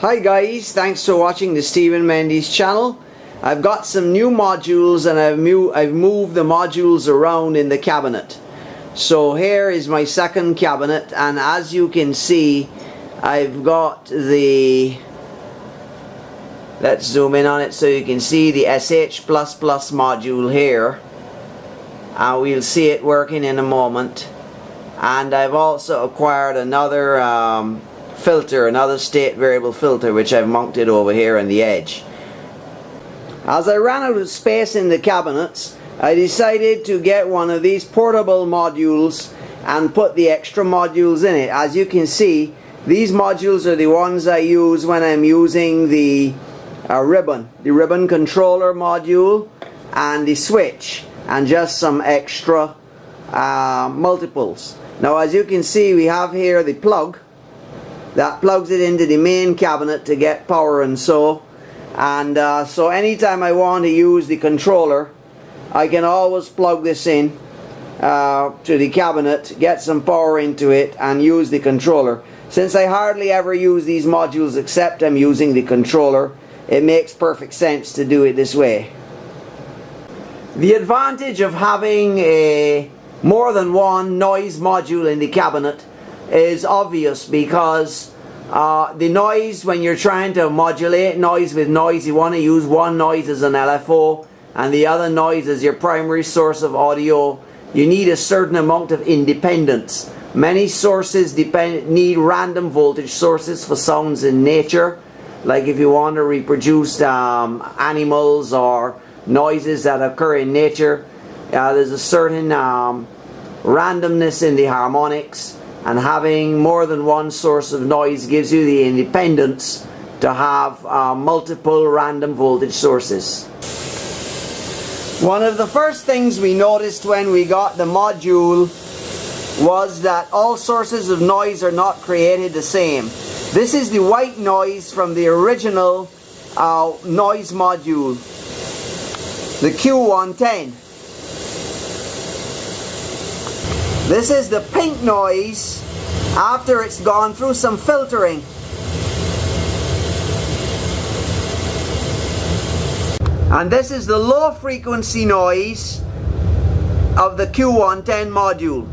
Hi guys, thanks for watching the Stephen Mendes channel. I've got some new modules and I've moved the modules around in the cabinet. So here is my second cabinet, and as you can see, I've got the, let's zoom in on it so you can see the SH++ module here. We'll see it working in a moment. And I've also acquired another filter, another state variable filter, which I've mounted over here on the edge. As I ran out of space in the cabinets, I decided to get one of these portable modules and put the extra modules in it. As you can see, these modules are the ones I use when I'm using the ribbon controller module and the switch, and just some extra multiples. Now, as you can see, we have here the plug that plugs it into the main cabinet to get power and so. And so anytime I want to use the controller, I can always plug this in to the cabinet, get some power into it, and use the controller. Since I hardly ever use these modules except I'm using the controller, it makes perfect sense to do it this way. The advantage of having more than one noise module in the cabinet is obvious, because the noise, when you're trying to modulate noise with noise, you want to use one noise as an LFO and the other noise as your primary source of audio. You need a certain amount of independence. Many sources need random voltage sources for sounds in nature, like if you want to reproduce animals or noises that occur in nature. There's a certain randomness in the harmonics, and having more than one source of noise gives you the independence to have multiple random voltage sources. One of the first things we noticed when we got the module was that all sources of noise are not created the same. This is the white noise from the original noise module, the Q110. This is the pink noise after it's gone through some filtering. And this is the low frequency noise of the Q110 module.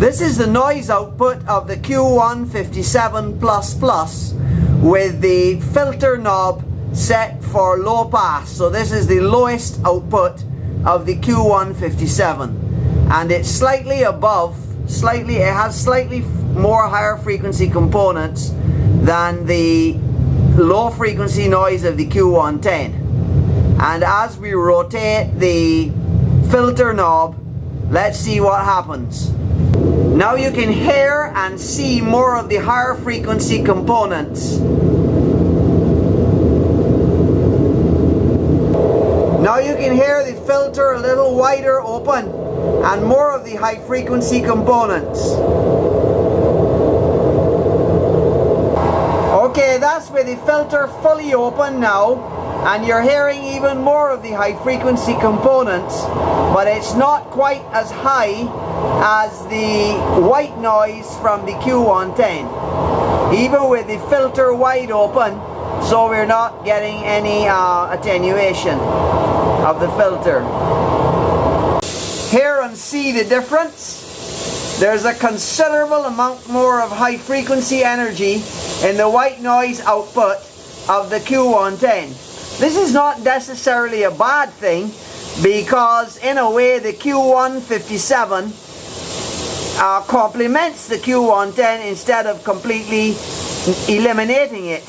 This is the noise output of the Q157++ with the filter knob set for low pass. So this is the lowest output of the Q157, and it's slightly above, it has slightly more higher frequency components than the low frequency noise of the Q110. And as we rotate the filter knob, let's see what happens. Now you can hear and see more of the higher frequency components. Now you can hear the filter a little wider open and more of the high frequency components. Okay, that's with the filter fully open now, and you're hearing even more of the high frequency components, but it's not quite as high as the white noise from the Q110, even with the filter wide open. So we're not getting any attenuation of the filter. Hear and see the difference. There's a considerable amount more of high frequency energy in the white noise output of the Q110. This is not necessarily a bad thing, because in a way the Q157 complements the Q110 instead of completely eliminating it.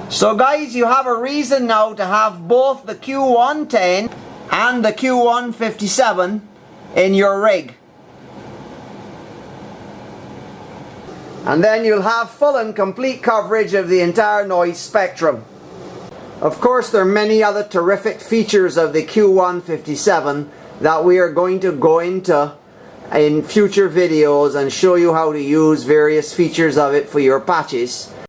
So guys, you have a reason now to have both the Q110 and the Q157 in your rig. And then you'll have full and complete coverage of the entire noise spectrum. Of course, there are many other terrific features of the Q157 that we are going to go into in future videos and show you how to use various features of it for your patches.